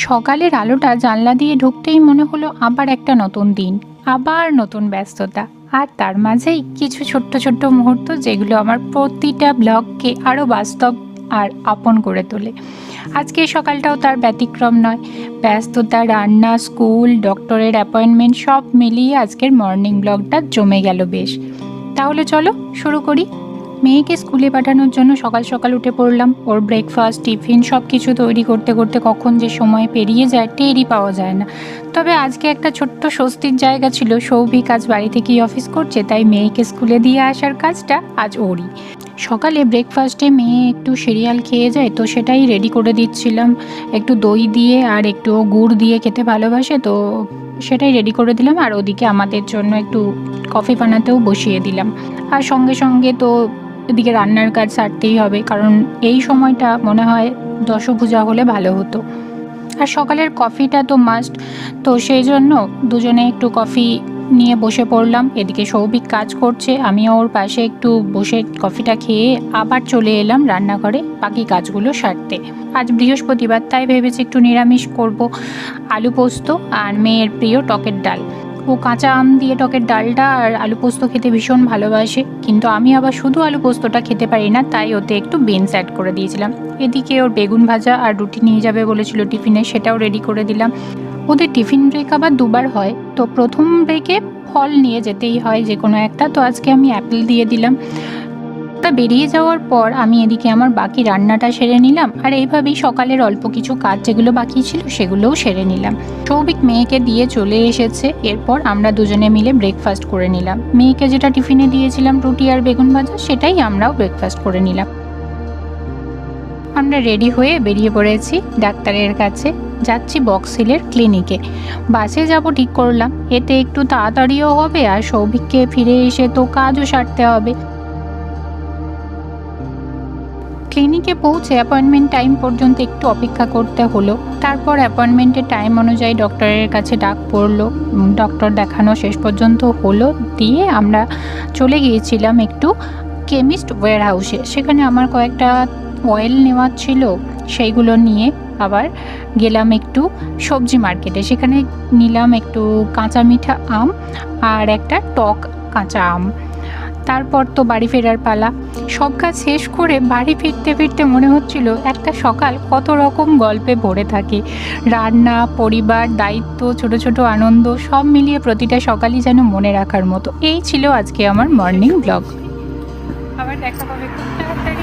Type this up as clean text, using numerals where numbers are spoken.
সকালের আলোটা জানলা দিয়ে ঢুকতেই মনে হলো আবার একটা নতুন দিন, আবার নতুন ব্যস্ততা। আর তার মাঝেই কিছু ছোট্ট ছোট্ট মুহূর্ত যেগুলো আমার প্রতিটা ব্লগকে আরও বাস্তব আর আপন করে তোলে। আজকে সকালটাও তার ব্যতিক্রম নয়। ব্যস্ততা, রান্না, স্কুল, ডক্টরের অ্যাপয়েন্টমেন্ট সব মিলিয়ে আজকের মর্নিং ব্লগটা জমে গেল বেশ। তাহলে চলো শুরু করি। মেয়েকে স্কুলে পাঠানোর জন্য সকাল সকাল উঠে পড়লাম। ওর ব্রেকফাস্ট, টিফিন সব কিছু তৈরি করতে করতে কখন যে সময় পেরিয়ে যায় টেরই পাওয়া যায় না। তবে আজকে একটা ছোট্ট স্বস্তির জায়গা ছিল। সৌভিক আজ বাড়ি থেকেই অফিস করছে, তাই মেয়েকে স্কুলে দিয়ে আসার কাজটা আজ ওরই। সকালে ব্রেকফাস্টে মেয়ে একটু সিরিয়াল খেয়ে যায়, তো সেটাই রেডি করে দিচ্ছিলাম। একটু দই দিয়ে আর একটু গুড় দিয়ে খেতে ভালোবাসে, তো সেটাই রেডি করে দিলাম। আর ওদিকে আমাদের জন্য একটু কফি বানাতেও বসিয়ে দিলাম। আর সঙ্গে সঙ্গে তো এদিকে রান্নার কাজ সারতেই হবে, কারণ এই সময়টা মনে হয় দশভুজা হলে ভালো হতো। আর সকালের কফিটা তো মাস্ট, তো সেই জন্য দুজনে একটু কফি নিয়ে বসে পড়লাম। এদিকে সৌভিক কাজ করছে, আমিও ওর পাশে একটু বসে কফিটা খেয়ে আবার চলে এলাম রান্নাঘরে বাকি কাজগুলো সারতে। আজ বৃহস্পতিবার, তাই ভেবেছি একটু নিরামিষ করব। আলু পোস্ত আর মেয়ের প্রিয় টকের ডাল। ও কাঁচা আম দিয়ে টকের ডালটা আর আলু পোস্ত খেতে ভীষণ ভালোবাসে, কিন্তু আমি আবার শুধু আলু পোস্তটা খেতে পারি না, তাই ওতে একটু বিনস অ্যাড করে দিয়েছিলাম। এদিকে ওর বেগুন ভাজা আর রুটি নিয়ে যাবে বলেছিল টিফিনে, সেটাও রেডি করে দিলাম। ওদের টিফিন ব্রেক আবার দুবার হয়, তো প্রথম ব্রেকে ফল নিয়ে যেতেই হয় যে কোনো একটা, তো আজকে আমি অ্যাপেল দিয়ে দিলাম। তা বেরিয়ে যাওয়ার পর আমি এদিকে আমার বাকি রান্নাটা সেরে নিলাম। আর এইভাবেই সকালের অল্প কিছু কাজ যেগুলো বাকি ছিল সেগুলোও সেরে নিলাম। সৌভিক মেয়েকে দিয়ে চলে এসেছে, এরপর আমরা দুজনে মিলে ব্রেকফাস্ট করে নিলাম। মেয়েকে যেটা টিফিনে দিয়েছিলাম রুটি আর বেগুন ভাজা, সেটাই আমরাও ব্রেকফাস্ট করে নিলাম। আমরা রেডি হয়ে বেরিয়ে পড়েছি ডাক্তারের কাছে। যাচ্ছি বক্সহিলের ক্লিনিকে। বাসে যাব ঠিক করলাম, এতে একটু তাড়াতাড়িও হবে আর সৌভিককে ফিরে এসে তো কাজও সারতে হবে। ক্লিনিকে পৌঁছে অ্যাপয়েন্টমেন্ট টাইম পর্যন্ত একটু অপেক্ষা করতে হলো। তারপর অ্যাপয়েন্টমেন্টের টাইম অনুযায়ী ডক্টরের কাছে ডাক পড়লো। ডক্টর দেখানো শেষ পর্যন্ত হলো, দিয়ে আমরা চলে গিয়েছিলাম একটু কেমিস্ট ওয়্যার হাউসে। সেখানে আমার কয়েকটা অয়েল নেওয়ার ছিল, সেইগুলো নিয়ে আবার গেলাম একটু সবজি মার্কেটে। সেখানে নিলাম একটু কাঁচা মিঠা আম আর একটা টক কাঁচা আম। তারপর তো বাড়ি ফেরার পালা। সব কাজ শেষ করে বাড়ি ফিরতে ফিরতে মনে হচ্ছিল একটা সকাল কত রকম গল্পে ভরে থাকে। রান্না, পরিবার, দায়িত্ব, ছোট ছোট আনন্দ সব মিলিয়ে প্রতিটা সকালই যেন মনে রাখার মতো। এই ছিল আজকে আমার মর্নিং ব্লগ। আবার দেখা হবে খুব তাড়াতাড়ি।